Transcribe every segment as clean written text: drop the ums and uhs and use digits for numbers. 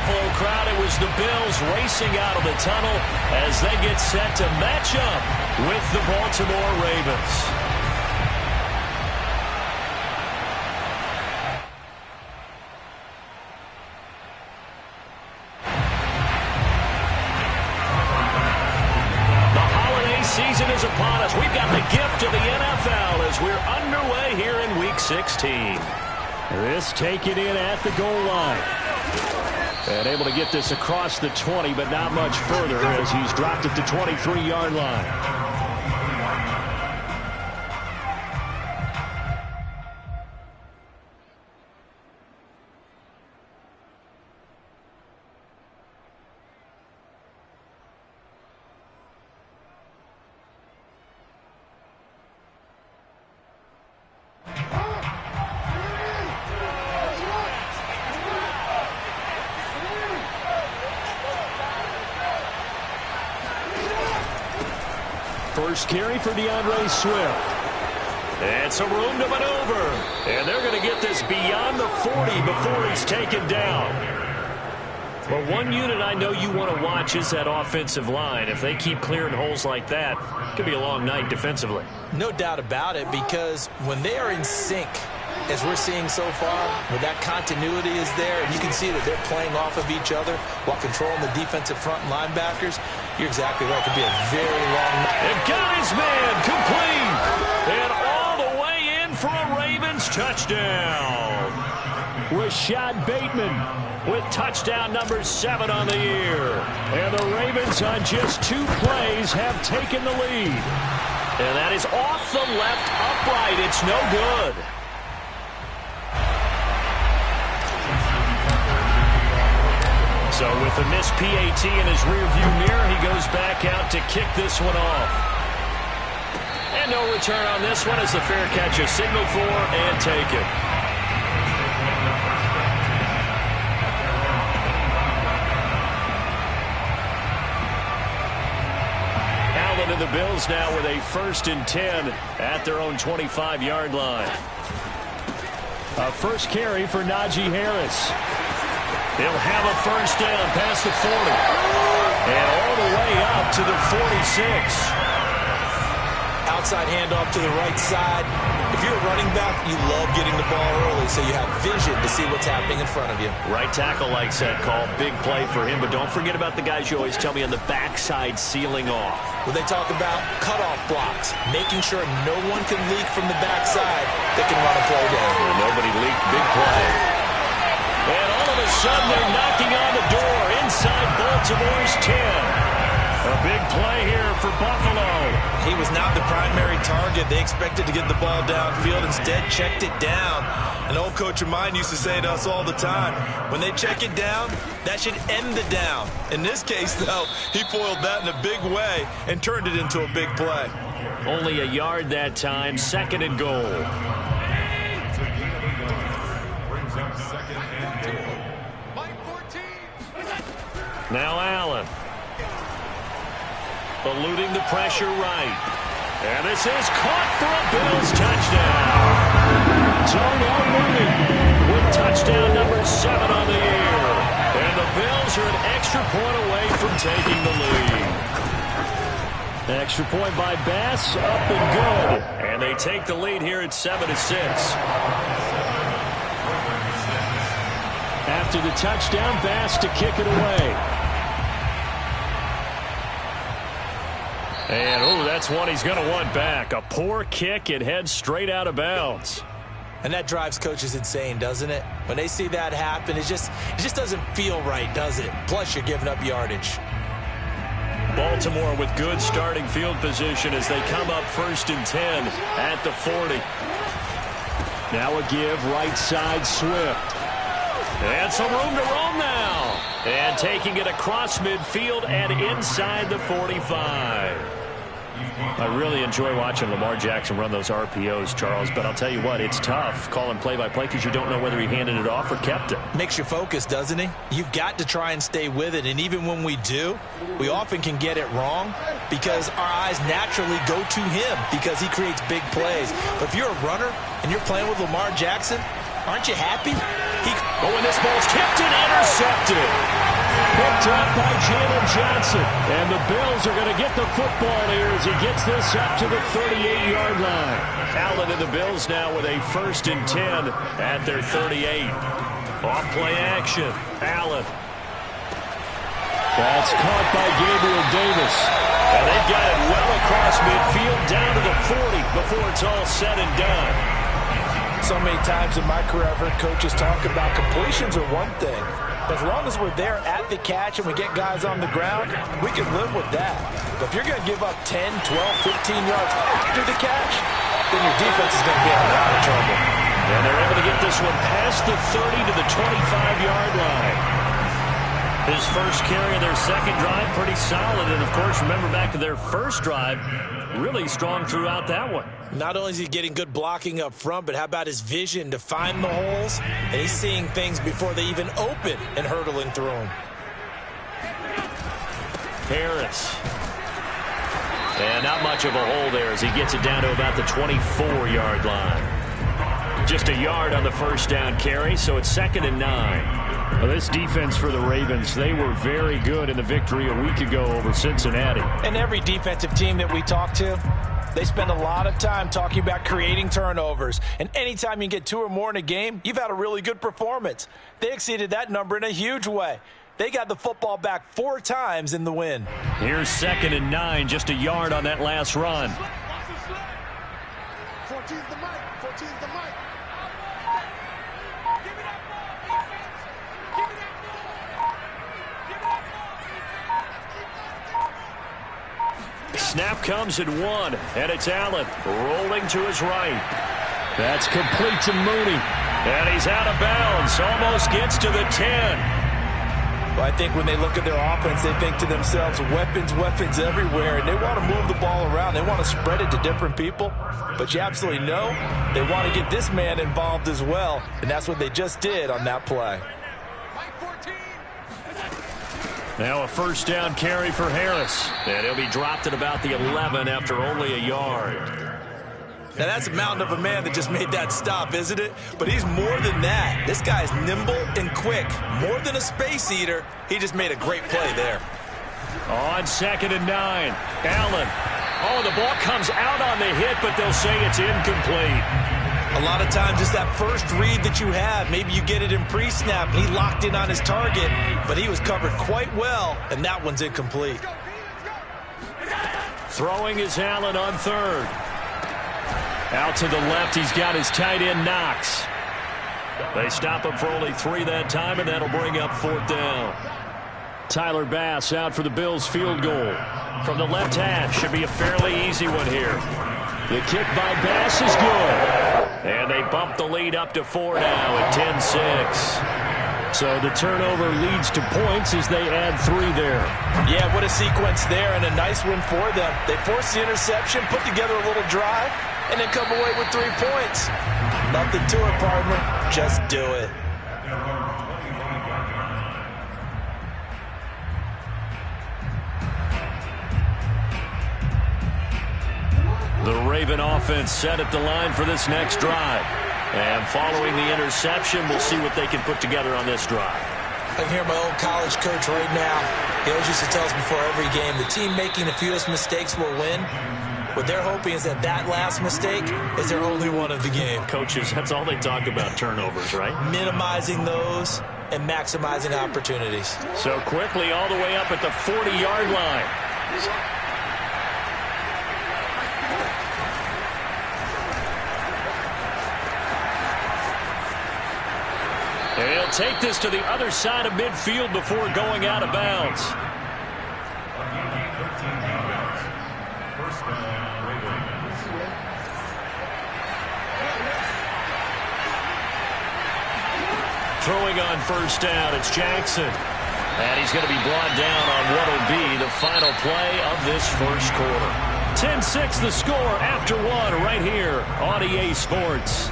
Buffalo crowd, it was the Bills racing out of the tunnel as they get set to match up with the Baltimore Ravens. Season is upon us. We've got the gift of the NFL as we're underway here in Week 16. This taken in at the goal line. And able to get this across the 20, but not much further as he's dropped at the 23-yard line. First carry for DeAndre Swift. And some room to maneuver. And they're going to get this beyond the 40 before he's taken down. Well, one unit I know you want to watch is that offensive line. If they keep clearing holes like that, it could be a long night defensively. No doubt about it, because when they are in sync, as we're seeing so far, when that continuity is there, and you can see that they're playing off of each other while controlling the defensive front linebackers, you're exactly right. It could be a very long night. And got his man complete. And all the way in for a Ravens touchdown. Rashad Bateman with touchdown number 7 on the year. And the Ravens on just 2 plays have taken the lead. And that is off the left upright. It's no good. So with the missed PAT in his rearview mirror, he goes back out to kick this one off. And no return on this one as the fair catch is signaled for and taken. Allen and the Bills now with a 1st and 10 at their own 25-yard line. A first carry for Najee Harris. He'll have a first down past the 40. And all the way up to the 46. Outside handoff to the right side. If you're a running back, you love getting the ball early so you have vision to see what's happening in front of you. Right tackle likes that call. Big play for him. But don't forget about the guys you always tell me on the backside sealing off. When they talk about cutoff blocks, making sure no one can leak from the backside, they can run a play down. Nobody leaked. Big play. And all of a sudden, they're knocking on the door inside Baltimore's 10. A big play here for Buffalo. He was not the primary target. They expected to get the ball downfield. Instead, checked it down. An old coach of mine used to say to us all the time, when they check it down, that should end the down. In this case, though, he foiled that in a big way and turned it into a big play. Only a yard that time. 2nd and goal. Now Allen. Eluding the pressure right. And this is caught for a Bills touchdown. Darnell Mooney with touchdown number 7 on the year. And the Bills are an extra point away from taking the lead. Extra point by Bass, up and good. And they take the lead here at 7-6. After the touchdown, Bass to kick it away. And, oh, that's one he's going to want back. A poor kick. It heads straight out of bounds. And that drives coaches insane, doesn't it? When they see that happen, it just doesn't feel right, does it? Plus, you're giving up yardage. Baltimore with good starting field position as they come up 1st and 10 at the 40. Now a give right side Swift. And some room to roam now. And taking it across midfield and inside the 45. I really enjoy watching Lamar Jackson run those RPOs, Charles, but I'll tell you what, it's tough calling play-by-play because you don't know whether he handed it off or kept it. Makes you focus, doesn't he? You've got to try and stay with it, and even when we do, we often can get it wrong because our eyes naturally go to him because he creates big plays. But if you're a runner and you're playing with Lamar Jackson, aren't you happy? Oh, and this ball's tipped and intercepted. picked up by Jalen Johnson. And the Bills are going to get the football here as he gets this up to the 38-yard line. Allen and the Bills now with a 1st and 10 at their 38. Off play action. Allen. That's caught by Gabriel Davis. And they've got it well across midfield down to the 40 before it's all said and done. So many times in my career, I've heard coaches talk about completions are one thing. But as long as we're there at the catch and we get guys on the ground, we can live with that. But if you're going to give up 10, 12, 15 yards after the catch, then your defense is going to be in a lot of trouble. And they're able to get this one past the 30 to the 25-yard line. His first carry of their second drive, pretty solid. And, of course, remember back to their first drive, really strong throughout that one. Not only is he getting good blocking up front, but how about his vision to find the holes? And he's seeing things before they even open and hurdling through them. Harris. And not much of a hole there as he gets it down to about the 24-yard line. Just a yard on the first down carry, so it's 2nd and 9. Well, this defense for the Ravens, they were very good in the victory a week ago over Cincinnati. And every defensive team that we talk to, they spend a lot of time talking about creating turnovers. And anytime you get 2 or more in a game, you've had a really good performance. They exceeded that number in a huge way. They got the football back 4 times in the win. Here's 2nd and 9, just a yard on that last run. 14's the mic. 14's the mic. Snap comes at 1, and it's Allen rolling to his right. That's complete to Mooney. And he's out of bounds, almost gets to the 10. Well, I think when they look at their offense, they think to themselves, weapons, weapons everywhere, and they want to move the ball around. They want to spread it to different people. But you absolutely know they want to get this man involved as well, and that's what they just did on that play. Now a first down carry for Harris. And he'll be dropped at about the 11 after only a yard. Now that's a mountain of a man that just made that stop, isn't it? But he's more than that. This guy's nimble and quick. More than a space eater. He just made a great play there. On 2nd and 9. Allen. Oh, the ball comes out on the hit, but they'll say it's incomplete. A lot of times it's that first read that you have. Maybe you get it in pre-snap. He locked in on his target, but he was covered quite well, and that one's incomplete. Throwing is Allen on 3rd. Out to the left, he's got his tight end Knox. They stop him for only 3 that time, and that'll bring up 4th down. Tyler Bass out for the Bills field goal. From the left hash, should be a fairly easy one here. The kick by Bass is good. And they bump the lead up to 4 now at 10-6. So the turnover leads to points as they add 3 there. Yeah, what a sequence there, and a nice win for them. They forced the interception, put together a little drive, and then come away with 3 points. Nothing to it, partner. Just do it. The Raven offense set at the line for this next drive. And following the interception, we'll see what they can put together on this drive. I can hear my old college coach right now. He always used to tell us before every game, the team making the fewest mistakes will win. What they're hoping is that that last mistake is their only one of the game. Coaches, that's all they talk about, turnovers, right? Minimizing those and maximizing opportunities. So quickly all the way up at the 40-yard line. And he'll take this to the other side of midfield before going out of bounds. Throwing on first down, it's Jackson. And he's going to be brought down on what will be the final play of this first quarter. 10-6 the score after 1 right here on EA Sports.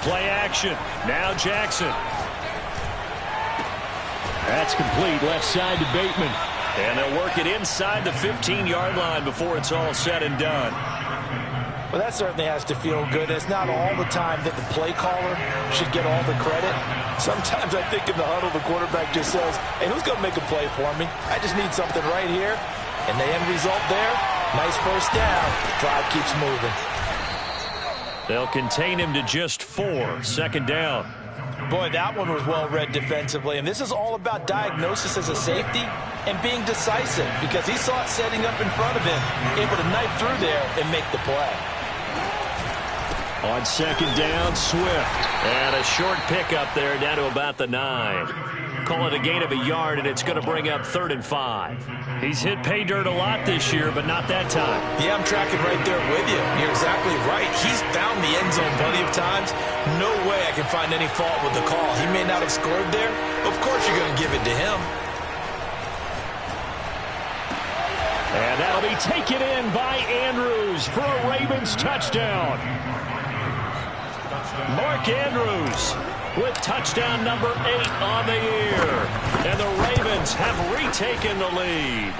Play action. Now Jackson. That's complete left side to Bateman. And they'll work it inside the 15-yard line before it's all said and done. Well, that certainly has to feel good. It's not all the time that the play caller should get all the credit. Sometimes I think in the huddle, the quarterback just says, hey, who's going to make a play for me? I just need something right here. And the end result there, nice first down. Drive keeps moving. They'll contain him to just 4. Second down. Boy, that one was well read defensively. And this is all about diagnosis as a safety and being decisive, because he saw it setting up in front of him, able to knife through there and make the play. On second down, Swift. And a short pickup there down to about the 9. Call it a gain of a yard, and it's going to bring up 3rd and 5. He's hit pay dirt a lot this year, but not that time. Yeah, I'm tracking right there with you. You're exactly right. He's found the end zone plenty of times. No way I can find any fault with the call. He may not have scored there. Of course you're going to give it to him. And that'll be taken in by Andrews for a Ravens touchdown. Mark Andrews with touchdown number 8 on the year. And the Ravens have retaken the lead.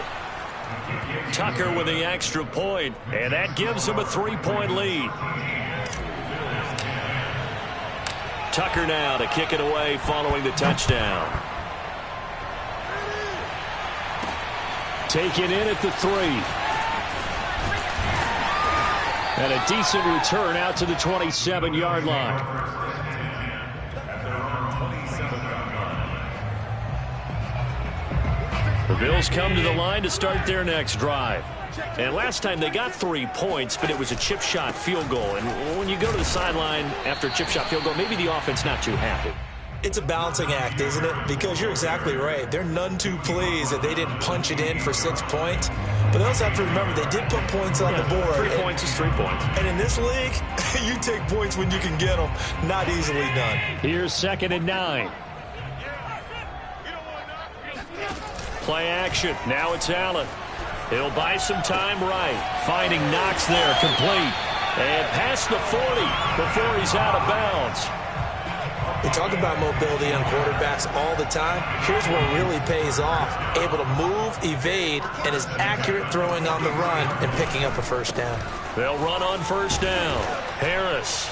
Tucker with the extra point, and that gives them a 3-point lead. Tucker now to kick it away following the touchdown. Taken in at the 3. And a decent return out to the 27-yard line. The Bills come to the line to start their next drive. And last time they got 3 points, but it was a chip shot field goal. And when you go to the sideline after a chip shot field goal, maybe the offense not too happy. It's a balancing act, isn't it? Because you're exactly right. They're none too pleased that they didn't punch it in for 6 points. But they also have to remember they did put points on the board. 3 points is 3 points. And in this league, you take points when you can get them. Not easily done. Here's 2nd and 9. Play action. Now it's Allen. He'll buy some time right. Finding Knox there, complete. And past the 40 before he's out of bounds. We talk about mobility on quarterbacks all the time. Here's what really pays off. Able to move, evade, and is accurate throwing on the run and picking up a first down. They'll run on first down. Harris.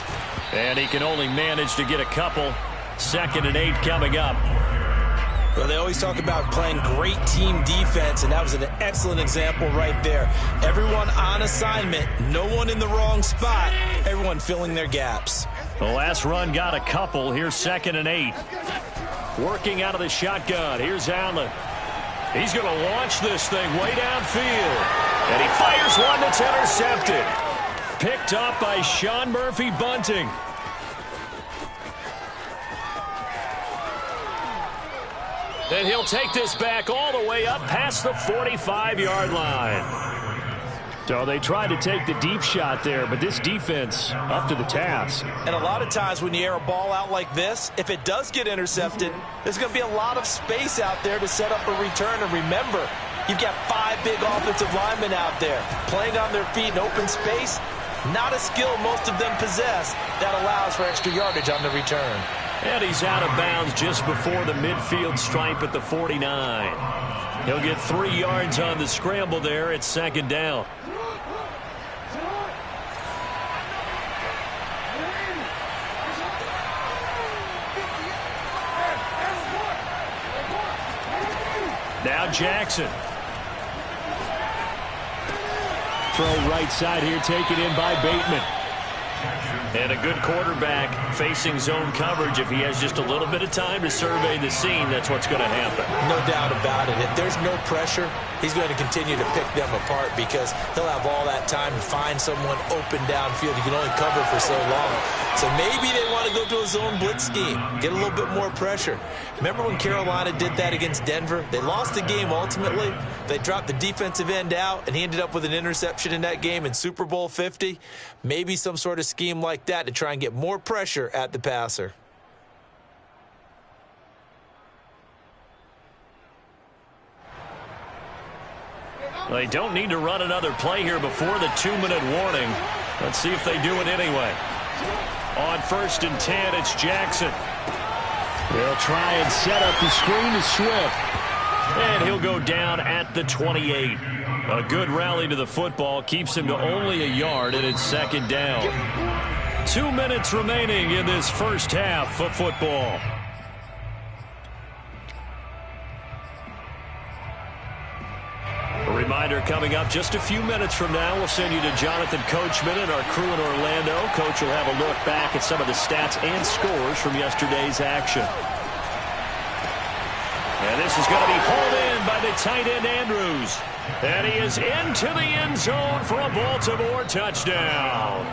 And he can only manage to get a couple. 2nd and 8 coming up. Well, they always talk about playing great team defense, and that was an excellent example right there. Everyone on assignment, no one in the wrong spot, everyone filling their gaps. The last run got a couple. Here's 2nd and 8. Working out of the shotgun. Here's Allen. He's going to launch this thing way downfield. And he fires one that's intercepted. Picked up by Sean Murphy-Bunting. And he'll take this back all the way up past the 45-yard line. So they tried to take the deep shot there, but this defense up to the task. And a lot of times when you air a ball out like this, if it does get intercepted, there's going to be a lot of space out there to set up a return. And remember, you've got 5 big offensive linemen out there playing on their feet in open space. Not a skill most of them possess that allows for extra yardage on the return. And he's out of bounds just before the midfield stripe at the 49. He'll get 3 yards on the scramble there at 2nd down. Now Jackson. Throw right side here, taken in by Bateman. And a good quarterback facing zone coverage. If he has just a little bit of time to survey the scene, that's what's going to happen. No doubt about it. If there's no pressure, he's going to continue to pick them apart because he'll have all that time to find someone open downfield. You can only cover for so long. So maybe they want to go to a zone blitz scheme, get a little bit more pressure. Remember when Carolina did that against Denver? They lost the game ultimately. They dropped the defensive end out, and he ended up with an interception in that game in Super Bowl 50. Maybe some sort of scheme like that to try and get more pressure at the passer. They don't need to run another play here before the 2-minute warning. Let's see if they do it anyway. On 1st and 10, it's Jackson. They'll try and set up the screen to Swift. And he'll go down at the 28. A good rally to the football keeps him to only a yard, and it's second down. 2 minutes remaining in this first half of football. A reminder coming up just a few minutes from now. We'll send you to Jonathan Coachman and our crew in Orlando. Coach will have a look back at some of the stats and scores from yesterday's action. And this is going to be hauled in by the tight end Andrews. And he is into the end zone for a Baltimore touchdown.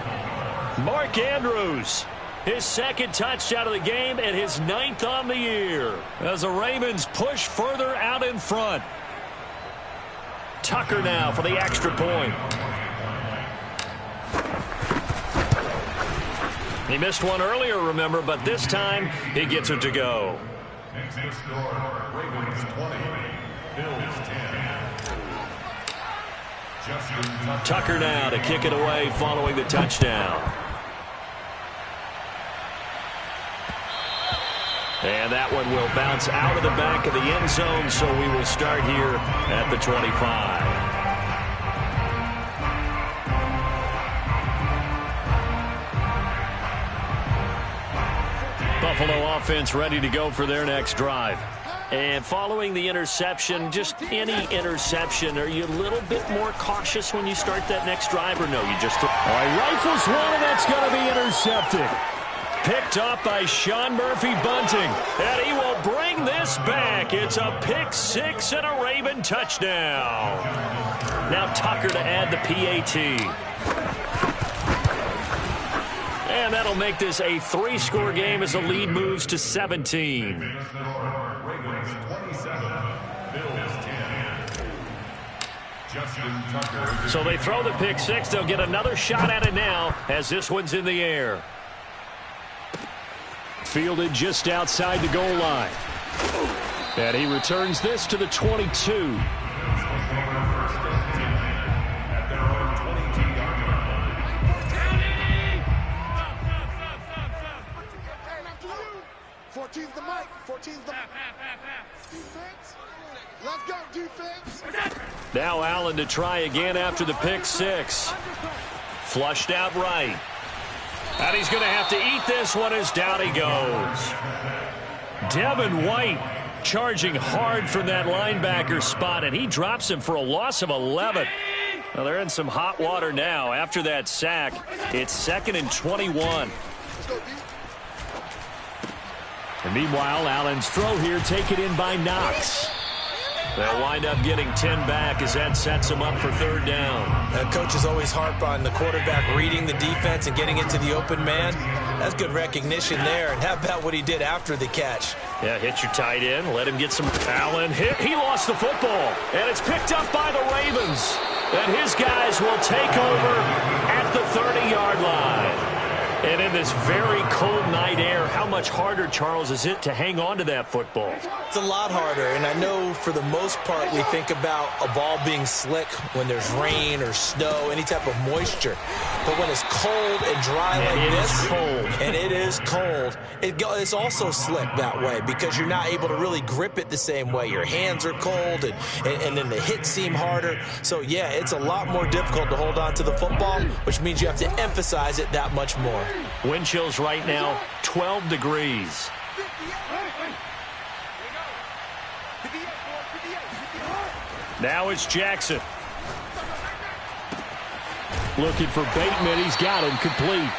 Mark Andrews, his second touchdown of the game and his 9th on the year, as the Ravens push further out in front. Tucker now for the extra point. He missed one earlier, remember, but this time he gets it to go. Next score, Ravens 20, Bills 10. Tucker now to kick it away following the touchdown. And that one will bounce out of the back of the end zone, so we will start here at the 25. Buffalo offense ready to go for their next drive. And following the interception, just any interception, are you a little bit more cautious when you start that next drive, or no? You just all right, rifles one, and that's going to be intercepted. Picked up by Sean Murphy-Bunting, and he will bring this back. It's a pick six and a Raven touchdown. Now Tucker to add the PAT. And that'll make this a 3-score game as the lead moves to 17. So they throw the pick six. They'll get another shot at it now as this one's in the air. Fielded just outside the goal line. And he returns this to the 22. Let's go, defense. Now Allen to try again after the pick six. Flushed out right. And he's going to have to eat this one as down he goes. Devin White charging hard from that linebacker spot, and he drops him for a loss of 11. Well, they're in some hot water now. After that sack, it's 2nd and 21. And meanwhile, Allen's throw here taken in by Knox. They'll wind up getting 10 back as that sets them up for 3rd down. Coaches always harp on the quarterback reading the defense and getting into the open man. That's good recognition there. And how about what he did after the catch? Yeah, hit your tight end. Let him get some. Allen hit. He lost the football. And it's picked up by the Ravens. And his guys will take over at the 30-yard line. And in this very cold night air, how much harder, Charles, is it to hang on to that football? It's a lot harder, and I know for the most part we think about a ball being slick when there's rain or snow, any type of moisture. But when it's cold and dry like this, and it is cold, it's also slick that way because you're not able to really grip it the same way. Your hands are cold, and then the hits seem harder. So, yeah, it's a lot more difficult to hold on to the football, which means you have to emphasize it that much more. Wind chills right now, 12 degrees. Now it's Jackson. Looking for Bateman. He's got him complete.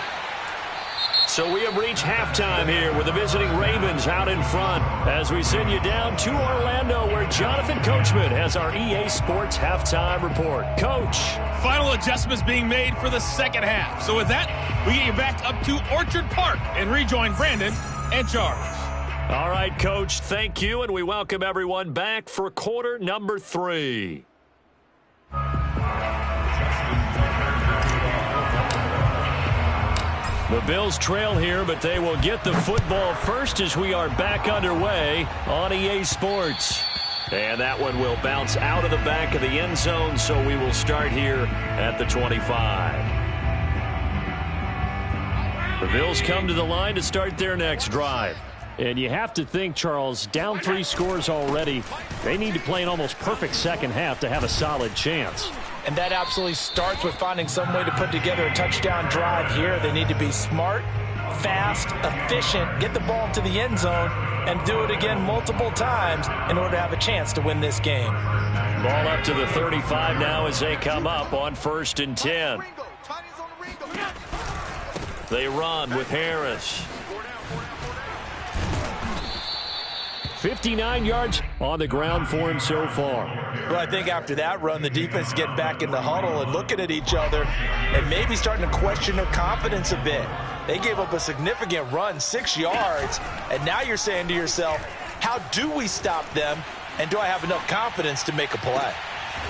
So we have reached halftime here with the visiting Ravens out in front as we send you down to Orlando where Jonathan Coachman has our EA Sports halftime report. Coach. Final adjustments being made for the second half. So with that, we get you back up to Orchard Park and rejoin Brandon and Charles. All right, Coach, thank you, and we welcome everyone back for quarter number 3. The Bills trail here, but they will get the football first as we are back underway on EA Sports. And that one will bounce out of the back of the end zone, so we will start here at the 25. The Bills come to the line to start their next drive. And you have to think, Charles, down 3 scores already. They need to play an almost perfect second half to have a solid chance. And that absolutely starts with finding some way to put together a touchdown drive here. They need to be smart, fast, efficient, get the ball to the end zone, and do it again multiple times in order to have a chance to win this game. Ball up to the 35 now as they come up on 1st and 10. They run with Harris. 59 yards on the ground for him so far. Well, I think after that run, the defense getting back in the huddle and looking at each other and maybe starting to question their confidence a bit. They gave up a significant run, 6 yards, and now you're saying to yourself, how do we stop them, and do I have enough confidence to make a play?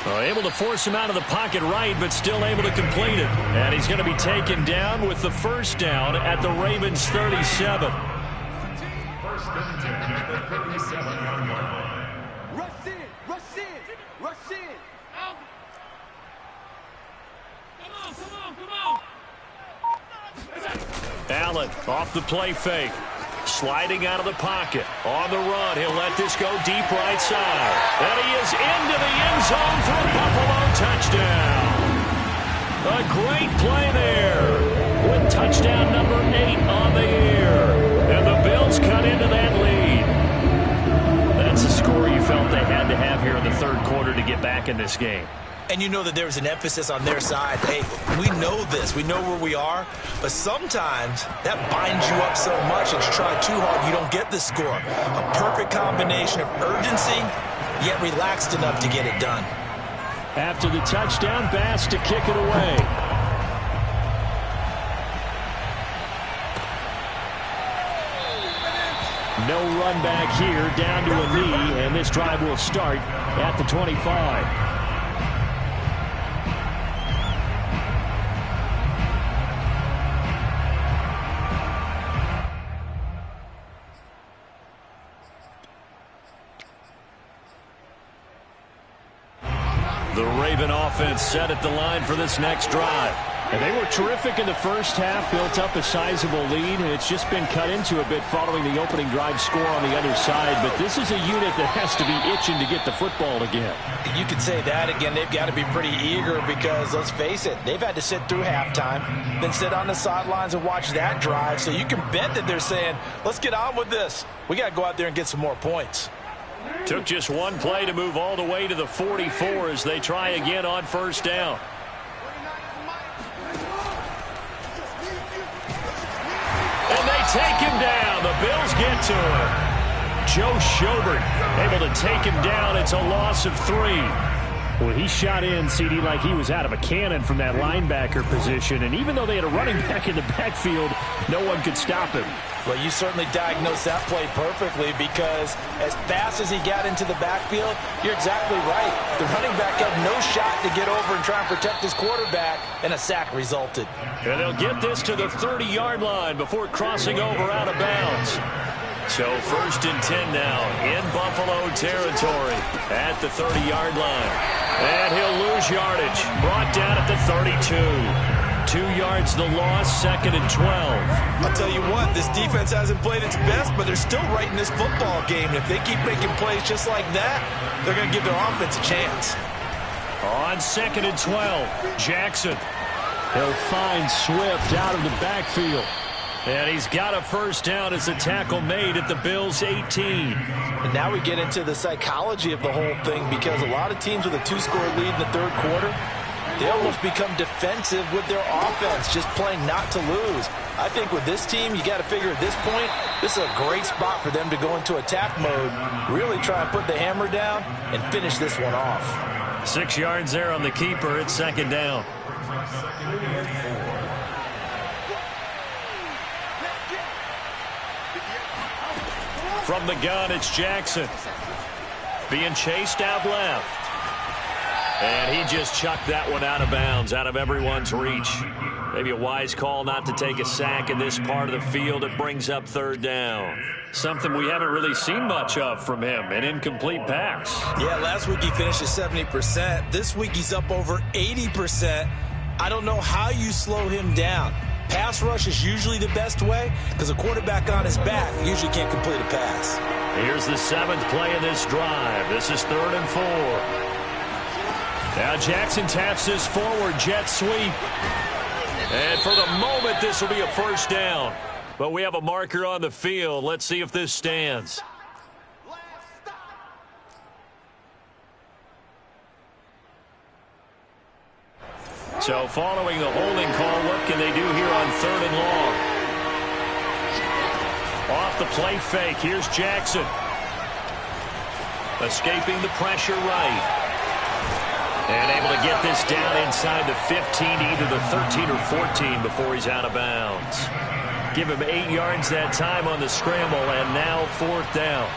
Able to force him out of the pocket right, but still able to complete it. And he's going to be taken down with the first down at the Ravens' 37. First and 10 at the 37-yard line. Rush in, rush in, rush in. Come on. Allen off the play fake. Sliding out of the pocket. On the run, he'll let this go deep right side. And he is into the end zone for a Buffalo touchdown. A great play there with touchdown number 8 on the year. And the Bills cut into that lead. That's a score you felt they had to have here in the 3rd quarter to get back in this game. And you know that there was an emphasis on their side. Hey, we know this. We know where we are. But sometimes that binds you up so much that you try too hard, you don't get the score. A perfect combination of urgency, yet relaxed enough to get it done. After the touchdown, Bass to kick it away. No run back here, down to a knee, and this drive will start at the 25. The Raven offense set at the line for this next drive. And they were terrific in the first half, built up a sizable lead, and it's just been cut into a bit following the opening drive score on the other side. But this is a unit that has to be itching to get the football again. You could say that again. They've got to be pretty eager because, let's face it, they've had to sit through halftime, then sit on the sidelines and watch that drive. So you can bet that they're saying, let's get on with this. We got to go out there and get some more points. Took just one play to move all the way to the 44 as they try again on 1st down. And they take him down. The Bills get to him. Joe Schobert able to take him down. It's a loss of 3. Well, he shot in, CD, like he was out of a cannon from that linebacker position. And even though they had a running back in the backfield, no one could stop him. Well, you certainly diagnosed that play perfectly because as fast as he got into the backfield, you're exactly right. The running back had no shot to get over and try and protect his quarterback, and a sack resulted. And they'll get this to the 30-yard line before crossing over out of bounds. So 1st and 10 now in Buffalo territory at the 30-yard line. And he'll lose yardage. Brought down at the 32. 2 yards the loss, 2nd and 12. I'll tell you what, this defense hasn't played its best, but they're still right in this football game. And if they keep making plays just like that, they're going to give their offense a chance. On 2nd and 12, Jackson. He'll find Swift out of the backfield. And he's got a first down as a tackle made at the Bills' 18. And now we get into the psychology of the whole thing because a lot of teams with a 2-score lead in the 3rd quarter, they almost become defensive with their offense, just playing not to lose. I think with this team, you got to figure at this point, this is a great spot for them to go into attack mode, really try and put the hammer down and finish this one off. 6 yards there on the keeper. It's 2nd down. From the gun, it's Jackson. Being chased out left. And he just chucked that one out of bounds, out of everyone's reach. Maybe a wise call not to take a sack in this part of the field. It brings up 3rd down. Something we haven't really seen much of from him, an incomplete pass. Yeah, last week he finished at 70%. This week he's up over 80%. I don't know how you slow him down. Pass rush is usually the best way because a quarterback on his back usually can't complete a pass. Here's the 7th play of this drive. This is 3rd and 4. Now Jackson taps this forward jet sweep. And for the moment, this will be a first down. But we have a marker on the field. Let's see if this stands. So following the holding call, what can they do here on 3rd and long? Off the play fake. Here's Jackson. Escaping the pressure right. And able to get this down inside the 15, either the 13 or 14 before he's out of bounds. Give him 8 yards that time on the scramble, and now 4th down.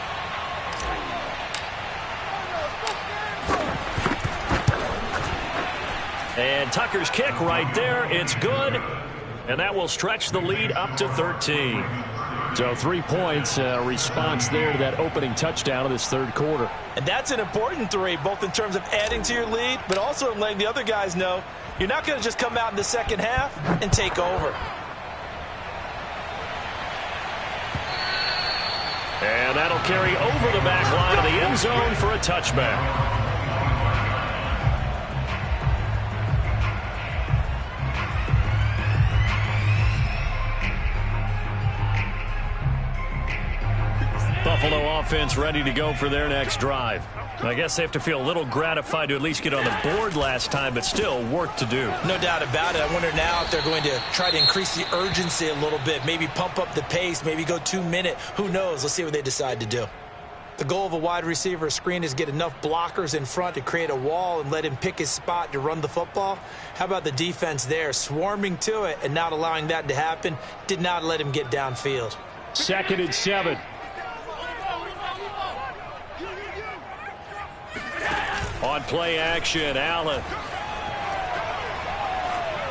And Tucker's kick right there. It's good. And that will stretch the lead up to 13. So 3 points, response there to that opening touchdown of this 3rd quarter. And that's an important 3, both in terms of adding to your lead, but also in letting the other guys know you're not going to just come out in the second half and take over. And that'll carry over the back line of the end zone for a touchback. Buffalo offense ready to go for their next drive. I guess they have to feel a little gratified to at least get on the board last time, but still work to do. No doubt about it. I wonder now if they're going to try to increase the urgency a little bit, maybe pump up the pace, maybe go 2-minute. Who knows? Let's see what they decide to do. The goal of a wide receiver screen is get enough blockers in front to create a wall and let him pick his spot to run the football. How about the defense there, swarming to it and not allowing that to happen? Did not let him get downfield. 2nd and 7. On play action, Allen.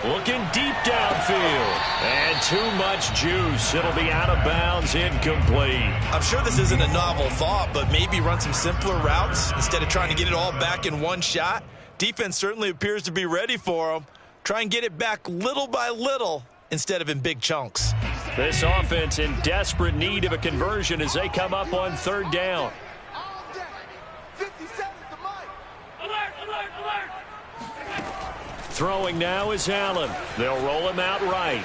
Looking deep downfield. And too much juice. It'll be out of bounds, incomplete. I'm sure this isn't a novel thought, but maybe run some simpler routes instead of trying to get it all back in one shot. Defense certainly appears to be ready for them. Try and get it back little by little instead of in big chunks. This offense in desperate need of a conversion as they come up on 3rd down. Throwing now is Allen. They'll roll him out right.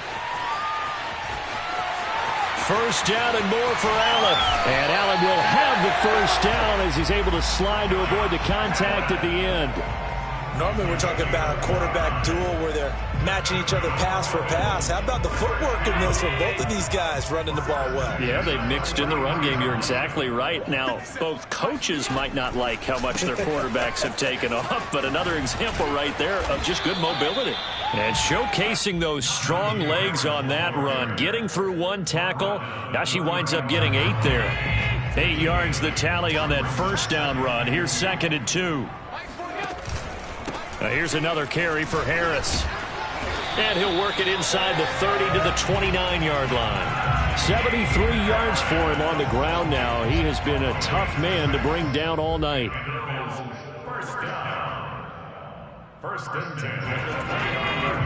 First down and more for Allen. And Allen will have the first down as he's able to slide to avoid the contact at the end. Normally we're talking about a quarterback duel where they're matching each other pass for pass. How about the footwork in this from both of these guys running the ball well? Yeah, they've mixed in the run game. You're exactly right. Now, both coaches might not like how much their quarterbacks have taken off, but another example right there of just good mobility. And showcasing those strong legs on that run, getting through 1 tackle. Now she winds up getting 8 there. 8 yards the tally on that first down run. Here's 2nd and 2. Now here's another carry for Harris. And he'll work it inside the 30 to the 29-yard line. 73 yards for him on the ground now. He has been a tough man to bring down all night. First down. 1st and 10 at the 29-yard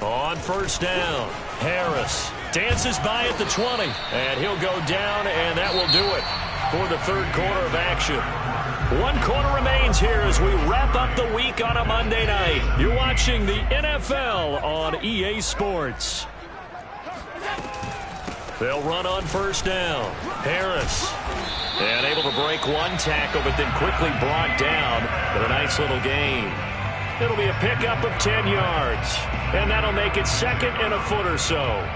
line. On 1st down, Harris dances by at the 20. And he'll go down, and that will do it for the 3rd quarter of action. 1 quarter remains here as we wrap up the week on a Monday night. You're watching the NFL on EA Sports. They'll run on 1st down. Harris. And able to break 1 tackle, but then quickly brought down with a nice little gain. It'll be a pickup of 10 yards. And that'll make it 2nd and a foot or so.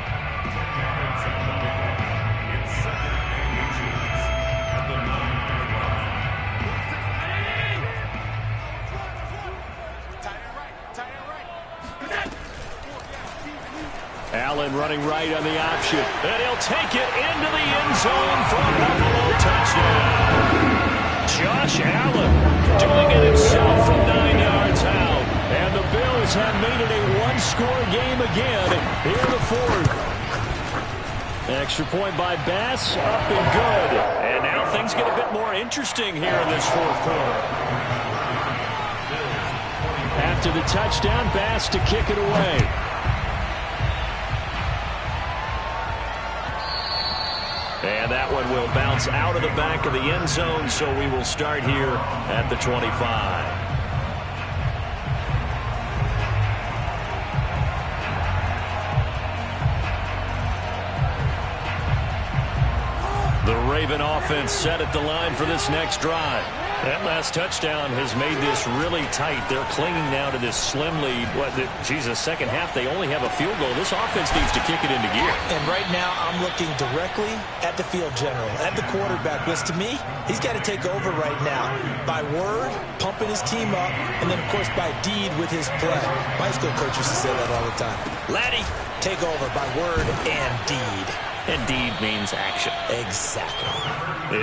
Allen running right on the option. And he'll take it into the end zone for a Buffalo touchdown. Josh Allen doing it himself from 9 yards out. And the Bills have made it a 1-score game again here in the 4th. Extra point by Bass, up and good. And now things get a bit more interesting here in this 4th quarter. to the touchdown. Bass to kick it away. And that one will bounce out of the back of the end zone, so we will start here at the 25. The Raven offense set at the line for this next drive. That last touchdown has made this really tight. They're clinging now to this slim lead. Second half, they only have a field goal. This offense needs to kick it into gear. And right now, I'm looking directly at the field general, at the quarterback, because to me, he's got to take over right now. By word, pumping his team up, and then, of course, by deed with his play. My school coach used to say that all the time. Laddie, take over by word and deed. And deed means action. Exactly.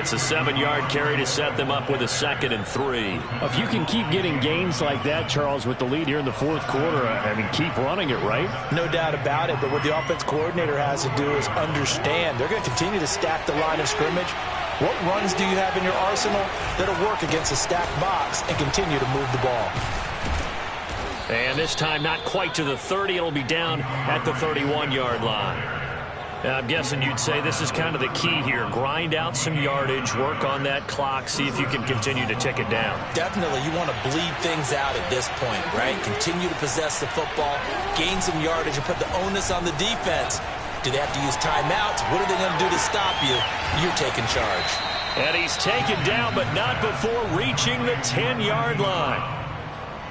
It's a 7-yard carry to set them up with a 2nd and 3. If you can keep getting gains like that, Charles, with the lead here in the fourth quarter, I mean, keep running it, right? No doubt about it, but what the offense coordinator has to do is understand. They're going to continue to stack the line of scrimmage. What runs do you have in your arsenal that'll work against a stacked box and continue to move the ball? And this time not quite to the 30. It'll be down at the 31-yard line. I'm guessing you'd say this is kind of the key here. Grind out some yardage, work on that clock, see if you can continue to tick it down. Definitely. You want to bleed things out at this point, right? Continue to possess the football, gain some yardage, and put the onus on the defense. Do they have to use timeouts? What are they going to do to stop you? You're taking charge. And he's taken down, but not before reaching the 10-yard line.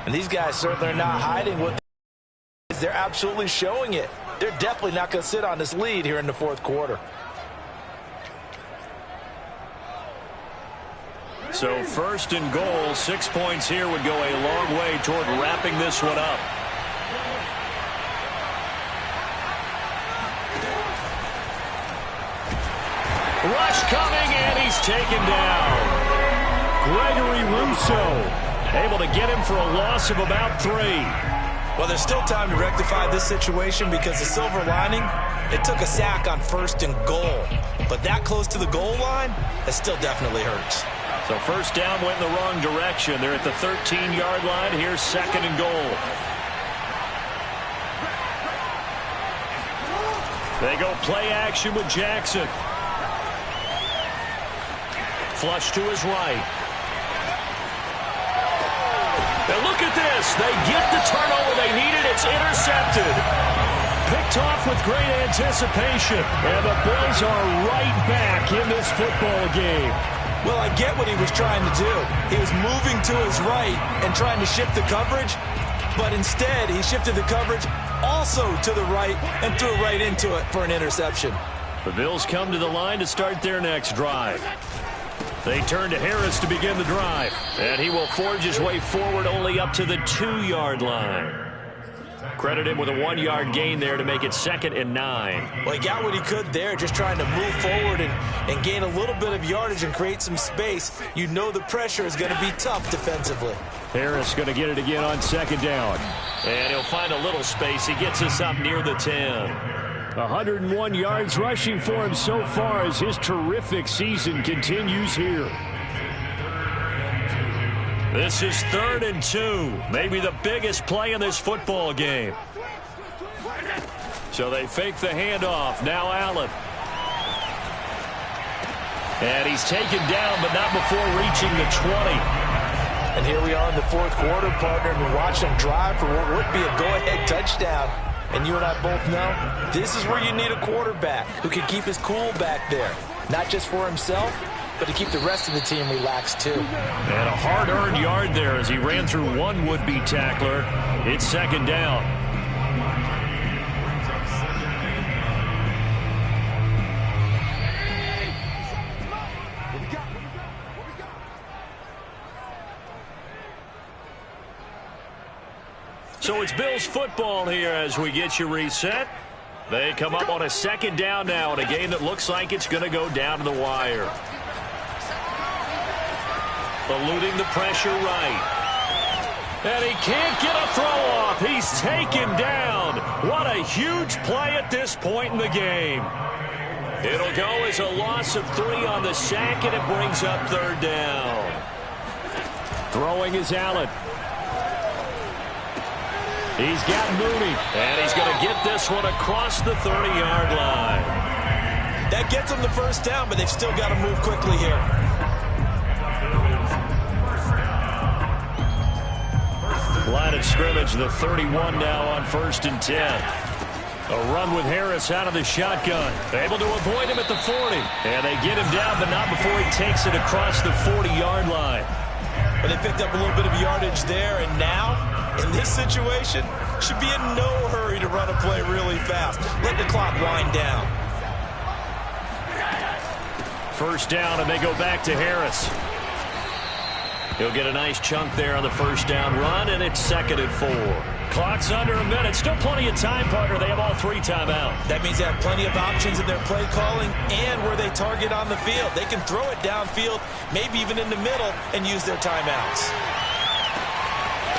And these guys certainly are not hiding what they're absolutely showing it. They're definitely not going to sit on this lead here in the fourth quarter. So 1st and goal, 6 points here would go a long way toward wrapping this one up. Rush coming, and he's taken down. Gregory Rousseau able to get him for a loss of about 3. Well, there's still time to rectify this situation because the silver lining, it took a sack on 1st and goal. But that close to the goal line, it still definitely hurts. So 1st down went in the wrong direction. They're at the 13-yard line. Here's 2nd and goal. They go play action with Jackson. Flush to his right. And look at this. They get the turnover they needed. It's intercepted. Picked off with great anticipation. And the Bills are right back in this football game. Well, I get what he was trying to do. He was moving to his right and trying to shift the coverage. But instead, he shifted the coverage also to the right and threw right into it for an interception. The Bills come to the line to start their next drive. They turn to Harris to begin the drive. And he will forge his way forward only up to the 2-yard line. Credit him with a 1-yard gain there to make it 2nd and 9. Well, he got what he could there, just trying to move forward and gain a little bit of yardage and create some space. You know the pressure is going to be tough defensively. Harris going to get it again on 2nd down. And he'll find a little space. He gets us up near the 10. 101 yards rushing for him so far as his terrific season continues here. This is 3rd and 2. Maybe the biggest play in this football game. So they fake the handoff. Now Allen. And he's taken down, but not before reaching the 20. And here we are in the fourth quarter, partner, and we're watching them drive for what would be a go-ahead touchdown. And you and I both know this is where you need a quarterback who can keep his cool back there. Not just for himself, but to keep the rest of the team relaxed too. And a hard-earned yard there as he ran through one would-be tackler. It's 2nd down. So it's Bills football here as we get you reset. They come up on a 2nd down now in a game that looks like it's going to go down to the wire. Eluding the pressure right. And he can't get a throw off. He's taken down. What a huge play at this point in the game. It'll go as a loss of 3 on the sack, and it brings up 3rd down. Throwing is Allen. He's got Mooney. And he's going to get this one across the 30-yard line. That gets them the first down, but they've still got to move quickly here. Line of scrimmage, the 31 now on 1st and 10. A run with Harris out of the shotgun. Able to avoid him at the 40. And they get him down, but not before he takes it across the 40-yard line. But they picked up a little bit of yardage there, and now, in this situation, should be in no hurry to run a play really fast. Let the clock wind down. First down, and they go back to Harris. He'll get a nice chunk there on the first down run, and it's 2nd and 4. Clock's under a minute. Still plenty of time, partner. They have all 3 timeouts. That means they have plenty of options in their play calling and where they target on the field. They can throw it downfield, maybe even in the middle, and use their timeouts.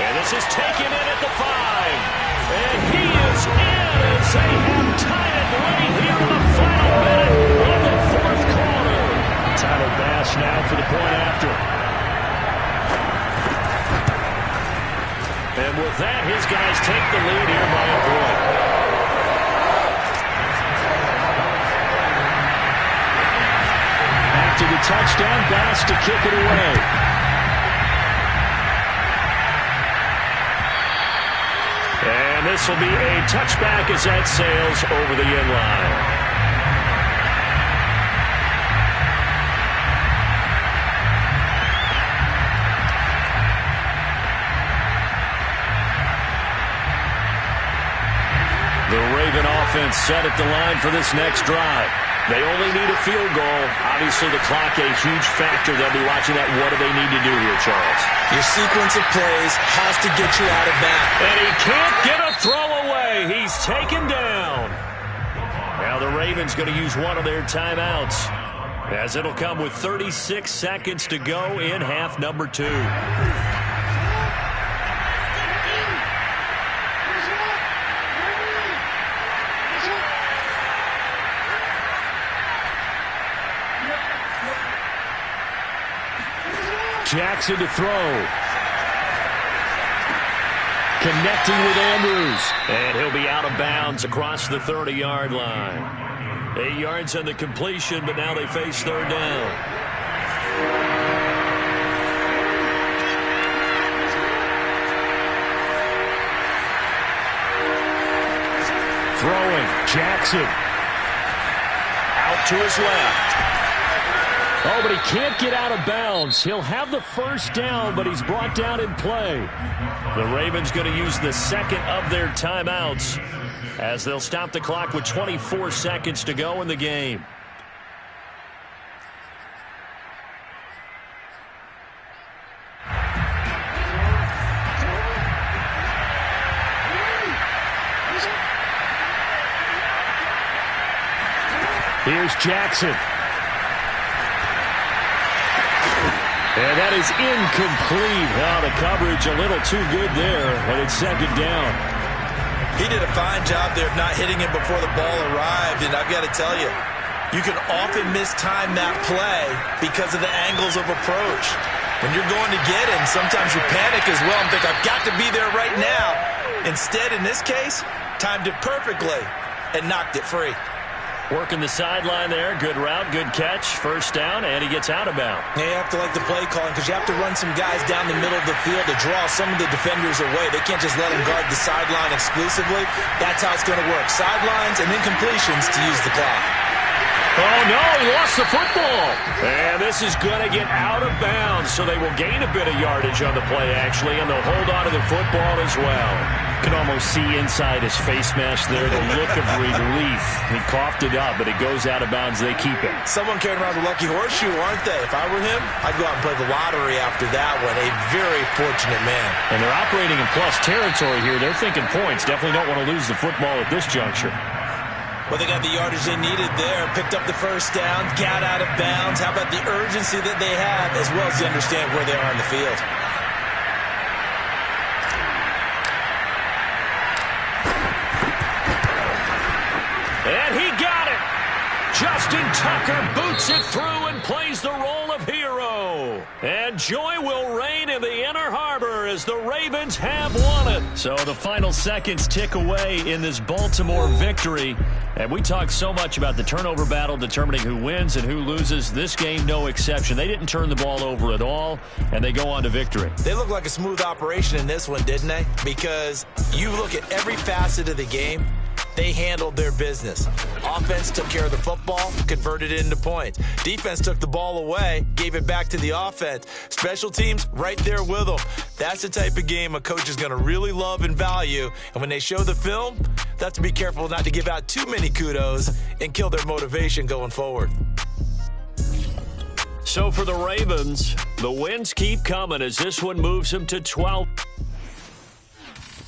And this is taken in at the 5. And he is in as they have tied it right here in the final minute of the 4th quarter. Tyler Bass now for the point after. And with that, his guys take the lead here by a point. After the touchdown, Bass to kick it away. And this will be a touchback as that sails over the end line. The Raven offense set at the line for this next drive. They only need a field goal. Obviously, the clock a huge factor. They'll be watching that. What do they need to do here, Charles? Your sequence of plays has to get you out of bounds. And he can't get a throw away. He's taken down. Now the Ravens going to use one of their timeouts, as it'll come with 36 seconds to go in half number 2. Jackson to throw. Connecting with Andrews. And he'll be out of bounds across the 30-yard line. 8 yards on the completion, but now they face 3rd down. Throwing. Jackson. Out to his left. Oh, but he can't get out of bounds. He'll have the first down, but he's brought down in play. The Ravens going to use the 2nd of their timeouts, as they'll stop the clock with 24 seconds to go in the game. Here's Jackson. And that is incomplete. Oh, the coverage a little too good there, and it's 2nd down. He did a fine job there of not hitting him before the ball arrived, and I've got to tell you, you can often mistime that play because of the angles of approach. When you're going to get him, sometimes you panic as well and think, I've got to be there right now. Instead, in this case, timed it perfectly and knocked it free. Working the sideline there. Good route, good catch. First down, and he gets out of bounds. Yeah, you have to like the play calling because you have to run some guys down the middle of the field to draw some of the defenders away. They can't just let them guard the sideline exclusively. That's how it's going to work. Sidelines and incompletions to use the clock. Oh, no, he lost the football. And this is going to get out of bounds, so they will gain a bit of yardage on the play, actually, and they'll hold on to the football as well. You can almost see inside his face mask there the look of relief. He coughed it up, but it goes out of bounds. They keep it. Someone carrying around the lucky horseshoe, aren't they? If I were him, I'd go out and play the lottery after that one. A very fortunate man. And they're operating in plus territory here. They're thinking points. Definitely don't want to lose the football at this juncture. Well, they got the yardage they needed there. Picked up the first down, got out of bounds. How about the urgency that they have, as well as to understand where they are on the field? And he got it. Justin Tucker boots it through and plays the role of hero. And joy will reign in the Inner Harbor as the Ravens have won it. So the final seconds tick away in this Baltimore victory. And we talk so much about the turnover battle determining who wins and who loses. This game, no exception. They didn't turn the ball over at all, and they go on to victory. They look like a smooth operation in this one, didn't they? Because you look at every facet of the game, they handled their business. Offense took care of the football, converted it into points. Defense took the ball away, gave it back to the offense. Special teams, right there with them. That's the type of game a coach is going to really love and value. And when they show the film, they have to be careful not to give out too many kudos and kill their motivation going forward. So for the Ravens, the wins keep coming as this one moves them to 12.